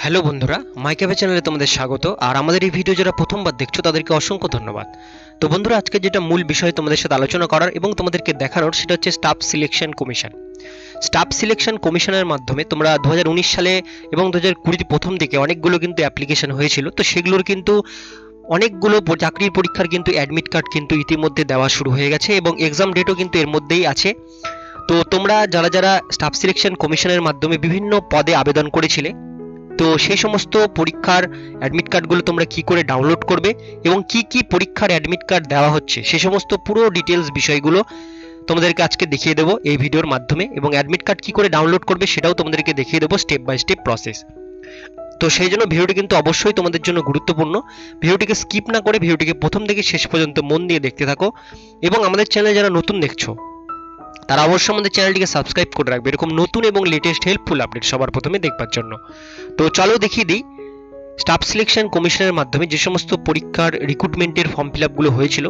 Hello বন্ধুরা, মাই cafe চ্যানেলে তোমাদের স্বাগত। আর আমাদের এই ভিডিও যারা প্রথমবার দেখছো তাদেরকে অসংখ্য ধন্যবাদ। তো বন্ধুরা, আজকে যেটা মূল বিষয় তোমাদের সাথে আলোচনা করার এবং তোমাদেরকে দেখানোর সেটা হচ্ছে staff selection commission. Staff selection কমিশনের মাধ্যমে তোমরা 2019 সালে এবং 2020 প্রথম দিকে অনেকগুলো কিন্তু অ্যাপ্লিকেশন হয়েছিল। তো সেগুলোর কিন্তু অনেকগুলো চাকরির পরীক্ষার কিন্তু অ্যাডমিট কার্ড কিন্তু ইতিমধ্যে দেওয়া শুরু হয়ে গেছে এবং এক্সাম ডেটও কিন্তু এর মধ্যেই আছে। তো তোমরা যারা যারা স্টাফ সিলেকশন কমিশনের মাধ্যমে বিভিন্ন পদে আবেদন করেছিলে, তো সেই সমস্ত পরীক্ষার অ্যাডমিট কার্ডগুলো তোমরা কি করে ডাউনলোড করবে এবং কি কি পরীক্ষার অ্যাডমিট কার্ড দেওয়া হচ্ছে সে সমস্ত পুরো ডিটেলস বিষয়গুলো তোমাদেরকে আজকে দেখিয়ে দেবো এই ভিডিওর মাধ্যমে। এবং অ্যাডমিট কার্ড কি করে ডাউনলোড করবে সেটাও তোমাদেরকে দেখিয়ে দেবো স্টেপ বাই স্টেপ প্রসেস। তো সেই জন্য ভিডিওটি কিন্তু অবশ্যই তোমাদের জন্য গুরুত্বপূর্ণ। ভিডিওটিকে স্কিপ না করে ভিডিওটিকে প্রথম থেকে শেষ পর্যন্ত মন দিয়ে দেখতে থাকো। এবং আমাদের চ্যানেলে যারা নতুন দেখছো তারা অবশ্যই আমাদের চ্যানেলটিকে সাবস্ক্রাইব করে রাখবে এরকম নতুন এবং লেটেস্ট হেল্পফুল আপডেট সবার প্রথমে দেখবার জন্য। তো চলো দেখিয়ে দিই স্টাফ সিলেকশন কমিশনের মাধ্যমে যে সমস্ত পরীক্ষার রিক্রুটমেন্টের ফর্ম ফিল আপগুলো হয়েছিল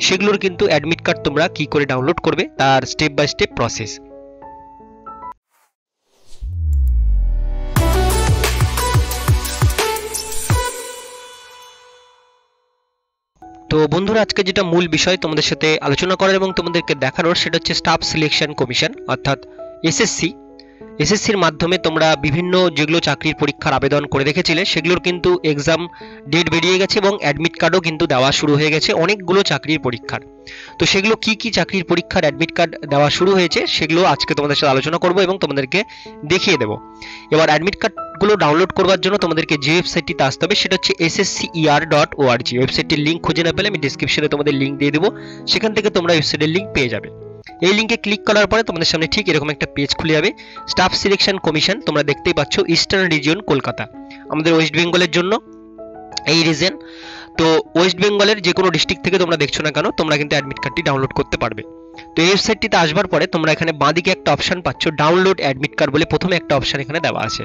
সেগুলোর কিন্তু অ্যাডমিট কার্ড তোমরা কি করে ডাউনলোড করবে তার স্টেপ বাই স্টেপ প্রসেস। তো বন্ধুরা, আজকে যেটা মূল বিষয় তোমাদের সাথে আলোচনা করার এবং তোমাদেরকে দেখানোর সেটা হচ্ছে স্টাফ সিলেকশন কমিশন অর্থাৎ এসএসসির মাধ্যমে তোমরা বিভিন্ন যেগুলো চাকরির পরীক্ষার আবেদন করে রেখেছিলে সেগুলোর কিন্তু এক্সাম ডেট বেরিয়ে গেছে এবং অ্যাডমিট কার্ডও কিন্তু দেওয়া শুরু হয়ে গেছে অনেকগুলো চাকরির পরীক্ষার। তো সেগুলো কি কি চাকরির পরীক্ষার অ্যাডমিট কার্ড দেওয়া শুরু হয়েছে সেগুলো আজকে তোমাদের সাথে আলোচনা করব এবং তোমাদেরকে দেখিয়ে দেবো। এবার অ্যাডমিট কার্ডগুলো ডাউনলোড করবার জন্য তোমাদেরকে যে ওয়েবসাইটটিতে আসতে হবে সেটা হচ্ছে sscer.org। ওয়েবসাইটের লিঙ্ক খুঁজে না পেলে আমি ডিসক্রিপশনে তোমাদের লিঙ্ক দিয়ে দেবো, সেখান থেকে তোমরা ওয়েবসাইটের লিঙ্ক পেয়ে যাবে। এই লিঙ্কে ক্লিক করার পরে তোমাদের সামনে ঠিক এরকম একটা পেজ খুলে যাবে। স্টাফ সিলেকশন কমিশন তোমরা দেখতেই পাচ্ছ, ইস্টার্ন রিজিয়ন কলকাতা, আমাদের ওয়েস্ট বেঙ্গলের জন্য এই রিজন। তো ওয়েস্ট বেঙ্গলের যে কোনো ডিস্ট্রিক্ট থেকে তোমরা দেখছো না কেন তোমরা কিন্তু অ্যাডমিট কার্ডটি ডাউনলোড করতে পারবে। তো এই ওয়েবসাইটটিতে আসবার পরে তোমরা এখানে বাঁদিকে একটা অপশন পাচ্ছ ডাউনলোড অ্যাডমিট কার্ড বলে, প্রথমে একটা অপশন এখানে দেওয়া আছে,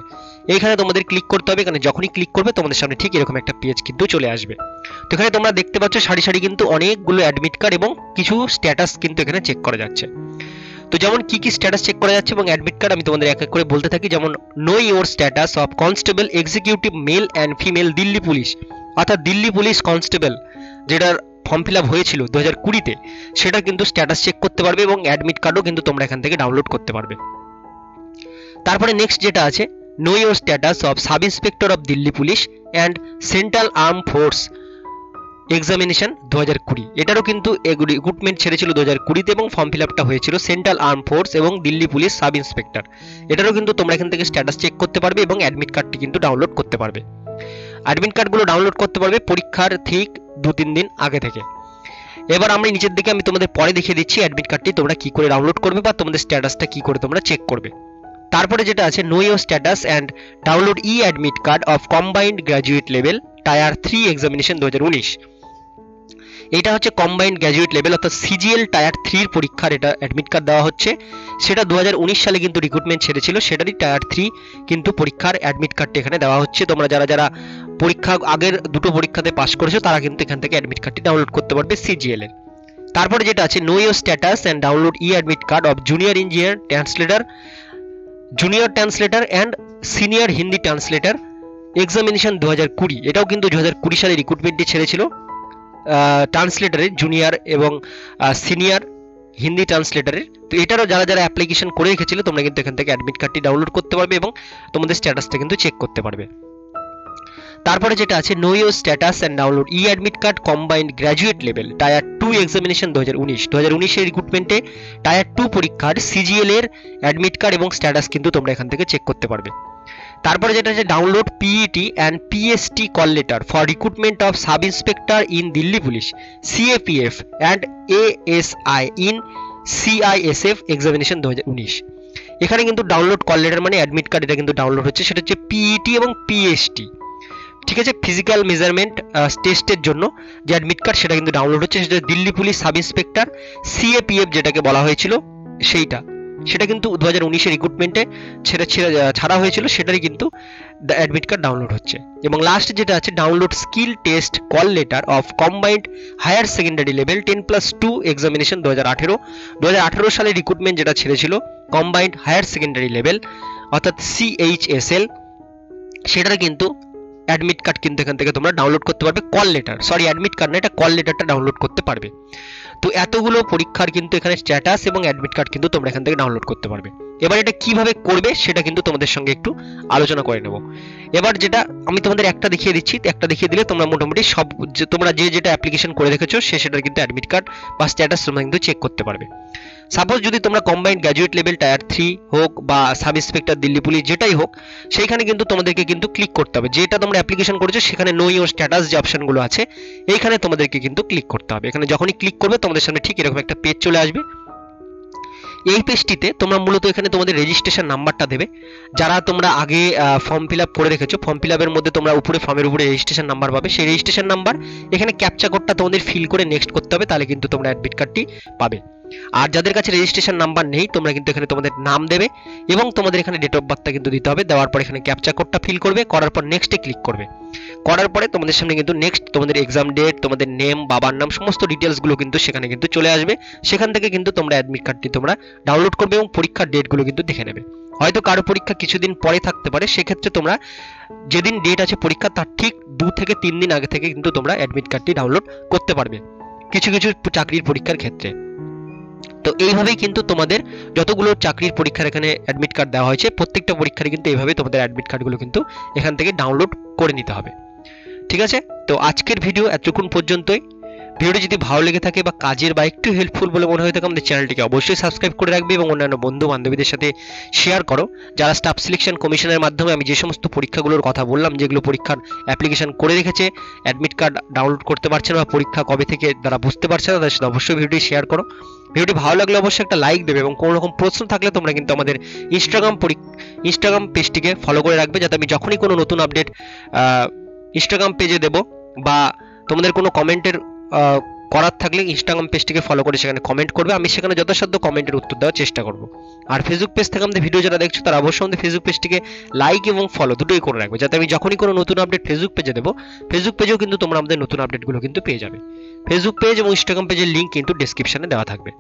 এইখানে তোমাদের ক্লিক করতে হবে। এখানে যখনই ক্লিক করবে তোমাদের সামনে ঠিক এরকম একটা পেজ কিন্তু চলে আসবে। তো এখানে তোমরা দেখতে পাচ্ছ সারি সারি কিন্তু অনেকগুলো অ্যাডমিট কার্ড এবং কিছু স্ট্যাটাস কিন্তু এখানে চেক করা যাচ্ছে। তো যেমন কি কি স্ট্যাটাস চেক করা যাচ্ছে এবং অ্যাডমিট কার্ড আমি তোমাদের এক এক করে বলতে থাকি। যেমন know your status of constable executive male and female Delhi police, অর্থাৎ দিল্লি পুলিশ কনস্টেবল যেটার ফর্ম ফিল আপ হয়েছিল 2020-তে সেটা কিন্তু স্ট্যাটাস চেক করতে পারবে এবং অ্যাডমিট কার্ডও কিন্তু তোমরা এখান থেকে ডাউনলোড করতে পারবে। তারপরে নেক্সট যেটা আছে, know your status of sub inspector of Delhi police and central arm force examination 2020, এটারও কিন্তু রিক্রুটমেন্ট ছেড়েছিল 2020-তে এবং ফর্ম ফিল আপটা হয়েছিল সেন্ট্রাল আর্ম ফোর্স এবং দিল্লি পুলিশ সাব ইন্সপেক্টর। এটারও কিন্তু তোমরা এখান থেকে স্ট্যাটাস চেক করতে পারবে এবং অ্যাডমিট কার্ডটি কিন্তু ডাউনলোড করতে পারবে। অ্যাডমিট কার্ডগুলো ডাউনলোড করতে পারবে পরীক্ষার ঠিক 2-3 দিন আগে থেকে। এবার আমরা নিচের দিকে আমি তোমাদের পরে দেখিয়ে দিচ্ছি অ্যাডমিট কার্ডটি তোমরা কি করে ডাউনলোড করবে বা তোমাদের স্ট্যাটাসটা কি করে তোমরা চেক করবে। তারপরে যেটা আছে, know your status and download e admit card of combined graduate level tier 3 examination 2019। এটা হচ্ছে কম্বাইন্ড গ্র্যাজুয়েট লেভেল অর্থাৎ সিজিএল টায়ার 3 পরীক্ষার এটা অ্যাডমিট কার্ড দেওয়া হচ্ছে। সেটা 2019 সালে কিন্তু রিক্রুটমেন্ট ছেড়েছিল, সেটারই টায়ার 3 কিন্তু পরীক্ষার অ্যাডমিট কার্ডটি এখানে দেওয়া হচ্ছে। তোমরা যারা যারা পরীক্ষা আগের দুটো পরীক্ষাতে পাস করেছো তারা কিন্তু এখান থেকে অ্যাডমিট কার্ডটি ডাউনলোড করতে পারবে সিজিএল এর। তারপরে যেটা আছে, know your status and download e admit card of junior engineer translator and senior Hindi translator examination 2020। এটাও কিন্তু 2020 সালে রিক্রুটমেন্টটি ছেড়েছিল ট্রান্সলেটারের, জুনিয়র এবং সিনিয়র হিন্দি ট্রান্সলেটারের। তো এটারও যারা যারা অ্যাপ্লিকেশন করে রেখেছিল তোমরা কিন্তু এখান থেকে অ্যাডমিট কার্ডটি ডাউনলোড করতে পারবে এবং তোমাদের স্ট্যাটাসটা কিন্তু চেক করতে পারবে। তারপরে যেটা আছে, know your status and download e admit card combined graduate level tier 2 examination 2019 এর রিক্রুটমেন্টে টায়ার 2 পরীক্ষার সিজিএল এর অ্যাডমিট কার্ড এবং স্ট্যাটাস কিন্তু তোমরা এখান থেকে চেক করতে পারবে। তারপরে যেটা আছে, download PET and PST call letter for recruitment of sub inspector in Delhi police CAPF and ASI in CISF examination 2019। এখানে কিন্তু ডাউনলোড কল লেটার মানে অ্যাডমিট কার্ড এটা কিন্তু ডাউনলোড হচ্ছে, সেটা হচ্ছে পিইটি এবং পিএসটি, ঠিক আছে, ফিজিক্যাল মেজারমেন্ট টেস্টের জন্য যে অ্যাডমিট কার্ড সেটা কিন্তু ডাউনলোড হচ্ছে। সেটা Delhi police sub inspector CAPF যেটাকে বলা হয়েছিল সেটা কিন্তু 2019 এর রিক্রুটমেন্টে ছাড়া হয়েছিল, সেটারই কিন্তু অ্যাডমিট কার্ড ডাউনলোড হচ্ছে। এবং লাস্ট যেটা আছে, download skill test call letter of combined higher secondary level 10+2 examination 2018 সালে রিক্রুটমেন্ট যেটা ছেড়েছিল কম্বাইন্ড হায়ার সেকেন্ডারি লেভেল অর্থাৎ সিএইচএসএল সেটার কিন্তু অ্যাডমিট কার্ড কিন্তু এখান থেকে তোমরা ডাউনলোড করতে পারবে, call letter, sorry admit card না, এটা কল লেটারটা ডাউনলোড করতে পারবে। তো এতগুলো পরীক্ষার কিন্তু এখানে স্ট্যাটাস এবং অ্যাডমিট কার্ড কিন্তু তোমরা এখান থেকে ডাউনলোড করতে পারবে। এবার এটা কিভাবে করবে সেটা কিন্তু তোমাদের সঙ্গে একটু আলোচনা করে নেব। এবার যেটা আমি তোমাদের একটা দেখিয়ে দিচ্ছি, একটা দেখিয়ে দিলে তোমরা মোটামুটি সব তোমরা যেটা অ্যাপ্লিকেশন করে রেখেছো সেটার কিন্তু অ্যাডমিট কার্ড বা স্ট্যাটাস তোমরা কিন্তু চেক করতে পারবে। সাপোজ যদি তোমরা কম্বাইন্ড গ্র্যাজুয়েট লেভেল টায়ার 3 হোক বা সাব ইন্সপেক্টর দিল্লি পুলিশ যেটাই হোক, সেইখানে কিন্তু তোমাদেরকে কিন্তু ক্লিক করতে হবে। যেটা তোমরা অ্যাপ্লিকেশন করেছো সেখানে নো ইওর স্ট্যাটাস যে অপশনগুলো আছে এইখানে তোমাদেরকে কিন্তু ক্লিক করতে হবে। এখানে যখনই ক্লিক করবে তোমাদের সামনে ঠিক এরকম একটা পেজ চলে আসবে। এই পেজটিতে তোমরা মূলত এখানে তোমাদের রেজিস্ট্রেশন নাম্বারটা দেবে। যারা তোমরা আগে ফর্ম ফিল আপ করে রেখেছো, ফর্ম ফিল আপের মধ্যে তোমরা উপরে ফর্মের উপরে রেজিস্ট্রেশন নাম্বার পাবে, সেই রেজিস্ট্রেশন নাম্বার এখানে ক্যাপচা কোডটা তোমাদের ফিল করে নেক্সট করতে হবে, তাহলে কিন্তু তোমরা অ্যাডমিট কার্ডটি পাবে। আর যাদের কাছে রেজিস্ট্রেশন নাম্বার নেই তোমরা কিন্তু এখানে তোমাদের নাম দেবে এবং তোমাদের এখানে ডেট অফ বার্থটা কিন্তু দিতে হবে। দেওয়ার পর এখানে ক্যাপচা কোডটা ফিল করবে, করার পর নেক্সটে ক্লিক করবে। করার পরে তোমাদের সামনে কিন্তু নেক্সট তোমাদের এক্সাম ডেট, তোমাদের নেম, বাবার নাম, সমস্ত ডিটেলসগুলো কিন্তু সেখানে কিন্তু চলে আসবে। সেখান থেকে কিন্তু তোমরা অ্যাডমিট কার্ডটি তোমরা ডাউনলোড করবে এবং পরীক্ষার ডেটগুলো কিন্তু দেখে নেবে। হয়তো কারো পরীক্ষা কিছুদিন পরে থাকতে পারে, সেক্ষেত্রে তোমরা যেদিন ডেট আছে পরীক্ষা তার ঠিক 2 থেকে 3 দিন আগে থেকে কিন্তু তোমরা অ্যাডমিট কার্ডটি ডাউনলোড করতে পারবে কিছু কিছু চাকরির পরীক্ষার ক্ষেত্রে। তো এইভাবেই কিন্তু তোমাদের যতগুলো চাকরির পরীক্ষার এখানে অ্যাডমিট কার্ড দেওয়া হয়েছে প্রত্যেকটা পরীক্ষারই কিন্তু এইভাবে তোমাদের অ্যাডমিট কার্ডগুলো কিন্তু এখান থেকে ডাউনলোড করে নিতে হবে। ঠিক আছে, তো আজকের ভিডিও এতক্ষণ পর্যন্তই। ভিডিওটি যদি ভালো লেগে থাকে বা কাজের বা একটু হেল্পফুল বলে মনে হয়ে থাকে আমাদের চ্যানেলটিকে অবশ্যই সাবস্ক্রাইব করে রাখবে এবং অন্যান্য বন্ধু বান্ধবীদের সাথে শেয়ার করো। যারা স্টাফ সিলেকশন কমিশনের মাধ্যমে আমি যে সমস্ত পরীক্ষাগুলোর কথা বললাম, যেগুলো পরীক্ষার অ্যাপ্লিকেশন করে রেখেছে, অ্যাডমিট কার্ড ডাউনলোড করতে পারছে না বা পরীক্ষা কবে থেকে তারা বুঝতে পারছে না, তাদের সাথে অবশ্যই ভিডিওটি শেয়ার করো। ভিডিওটি ভালো লাগলে অবশ্যই একটা লাইক দেবে এবং কোনো রকম প্রশ্ন থাকলে তোমরা কিন্তু আমাদের ইনস্টাগ্রাম পেজটিকে ফলো করে রাখবে, যাতে আমি যখনই কোনো নতুন আপডেট ইনস্টাগ্রাম পেজে দেব বা তোমাদের কোনো কমেন্টের করার থাকলে ইনস্টাগ্রাম পেজটিকে ফলো করে সেখানে কমেন্ট করবে, আমি সেখানে যথাসাধ্য কমেন্টের উত্তর দেওয়ার চেষ্টা করব। আর ফেসবুক পেজ থেকে আমাদের ভিডিও যারা দেখছো তারা অবশ্যই আমাদের ফেসবুক পেজটিকে লাইক এবং ফলো দুটোই করে রাখবে, যাতে আমি যখনই কোনো নতুন আপডেট ফেসবুক পেজে দেবো ফেসবুক পেজেও কিন্তু তোমরা আমাদের নতুন আপডেটগুলো কিন্তু পেয়ে যাবে। ফেসবুক পেজ এবং ইনস্টাগ্রাম পেজের লিঙ্ক কিন্তু ডেসক্রিপশনে দেওয়া থাকবে।